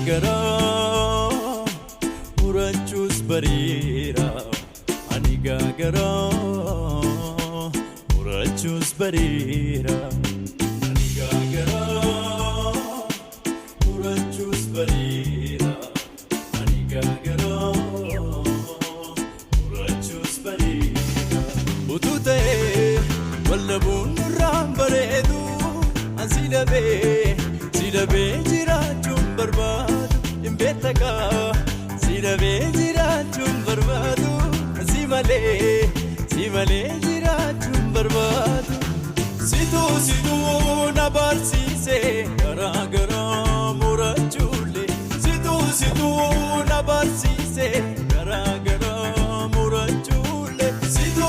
gara murachus barira ani gara murachus barira ani gara murachus barira ani gara murachus barira utute wallabun rambaredu asilabe silabe jirachun barbadu imbetaka silabe jirachun barbadu simale jirachun barbadu situ nabarsise gara murachule situ nabarsise gara murachule situ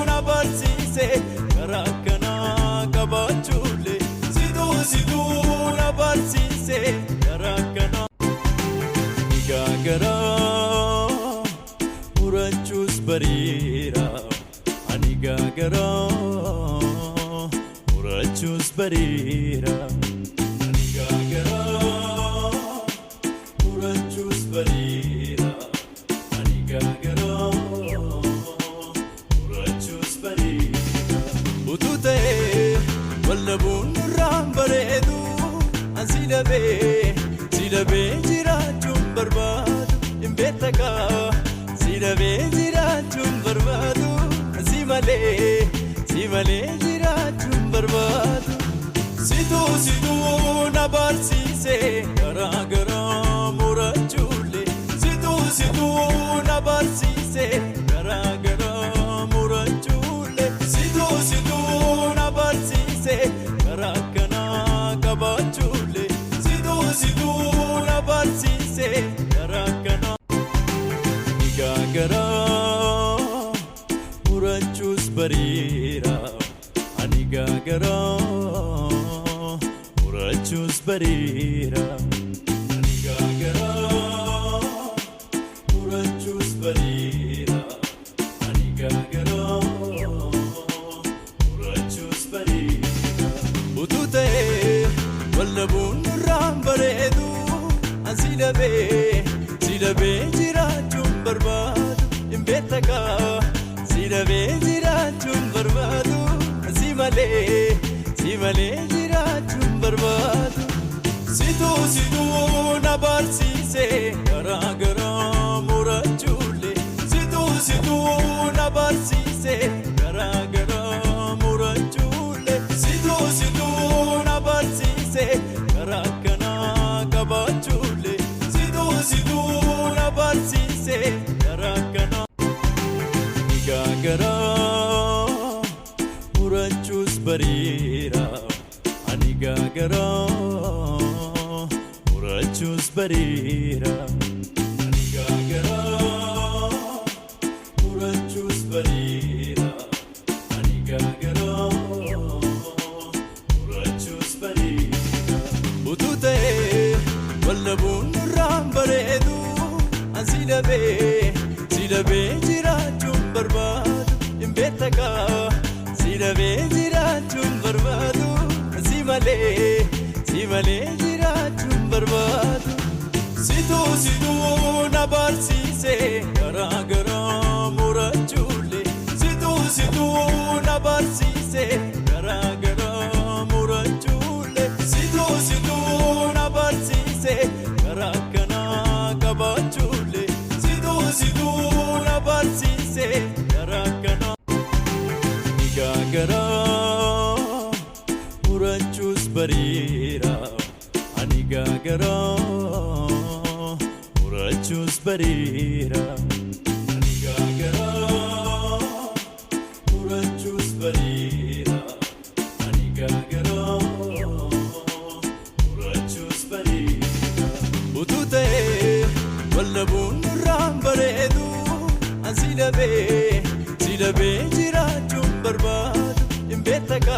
nabarsise gara kana kabachule situ nabarsise gara kana gara murachus barira ani gara murachus barira ani gara murachus barira ani gara murachus barira utute wallabun rambaredu asilabe jirachun barbadu imbetaka silabe jirachun barbadu simale jirachun barbadu situ nabarsise gara murachule situ nabarsise gara murachule situ nabarsise gara kana kabachule situ nabarsise gara kana gara murachus barira ani gara murachus barira ani gara murachus barira ani gara murachus barira utute wallabun rambaredu asilabe jirachun barbadu imbetaka silabe jirachun barbadu simale jirachun barbadu situ nabarsise gara murachule situ nabarsise gara murachule situ nabarsise gara kana kabachule situ nabarsise gara kana gara murachus barira ani gara murachus barira ani gara murachus barira ani gara murachus barira utute wallabun rambaredu asilabe jirachun barbadu imbetaka silabe jirachun barbadu simale jirachun barbadu situ nabarsise gara murachule situ nabarsise gara murachule situ nabarsise gara kana kabachule situ nabarsise gara kana gara murachus barira ani gara murachus barira ani gara murachus barira ani gara murachus barira utute wallabun rambaredu asilabe jirachun barbadu imbetaka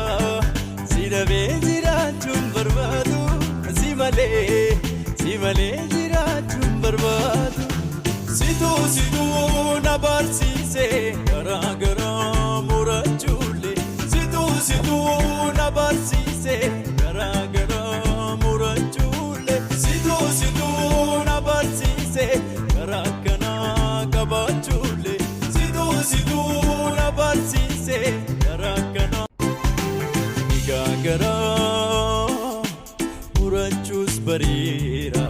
silabe jirachun barbadu simale jirachun barbadu situ nabarsise gara murachule situ nabarsise gara murachule situ bariira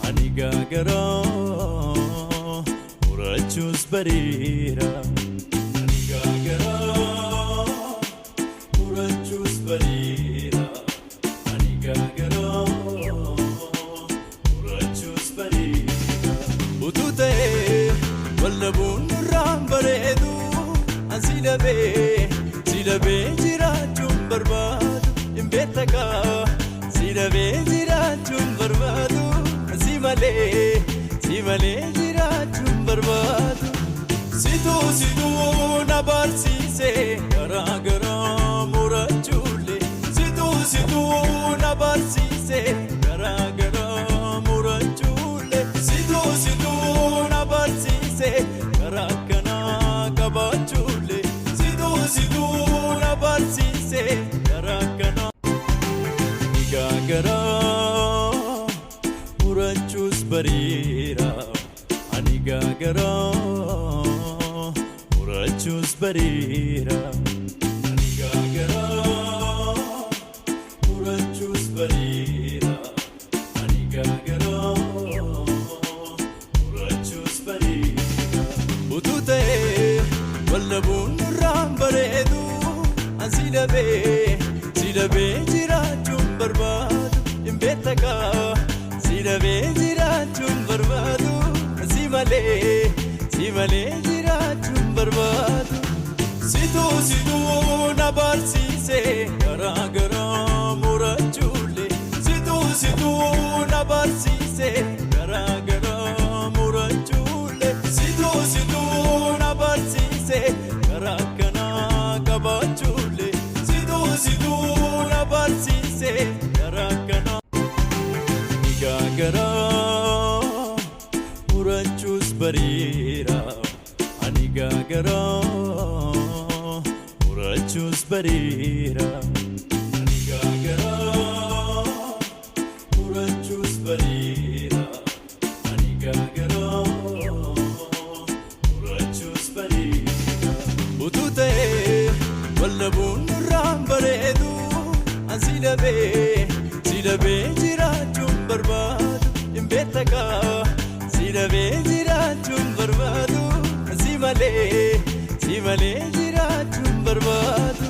ani gaagara murachuus bariira ani gaagara murachuus bariira ani gaagara murachuus bariira utuu ta'ee wallabuun nurraan bareedu an si dhabee jiraachuun barbaadu hin beektakaa si dhabee jiraachuun barbaadu si malee jiraachuun barbaadu situu na barsiise garaagaraa murachuulee situu na barsiise garaagaraa murachuulee situu na barsiise garaa kanaa qabaachuulee situu na barsiise garaa kanaa gaagara murachuus bariira ani gaagara murachuus bariira ani gaagara murachuus bariira ani gaagara murachuus bariira utuu ta'ee wallabuun nurraan bareedu an si dhabee jiraachuun barbaadu hin beektakaa si dhabee jiraachuun barbaadu si malee jiraachuun barbaadu situu na barsiise garaagaraa murachuulee situu na barsiise garaagaraa murachuulee situu na barsiise garaa kanaa qabaachuulee situu na barsiise garaa kanaa gaagara murachuus bariira ani gaagara murachuus bariira ani gaagara murachuus bariira ani gaagara murachuus bariira utuu ta'ee wallabuun nurraan bareedu an si dhabee jiraachuun barbaadu hin beektakaa si dhabee jiraachuun barbaadu si malee jiraachuun barbaadu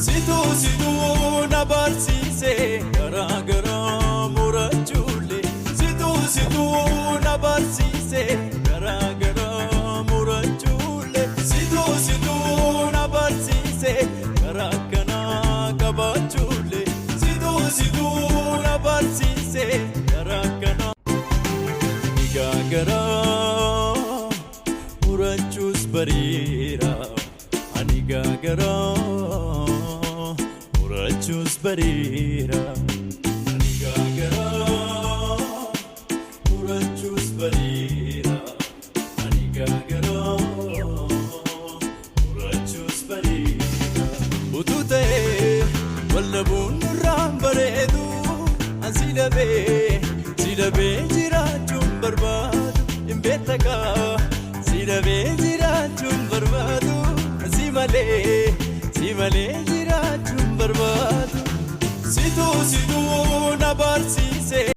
situu na barsiise garaagaraa murachuulee situu na barsiise garaagaraa murachuulee situu na barsiise garaa kanaa qabaachuulee situu na barsiise garaa kanaa gaagara murachuus bariira ani gaagara murachuus bariira ani gaagara murachuus bariira ani gaagara murachuus bariira utuu ta'ee wallabuun nurraan bareedu an si dhabee jiraachuun barbaadu hin beektakaa si dhabee jiraachuun barbaadu si malee jiraachuun barbaadu situu na barsiise.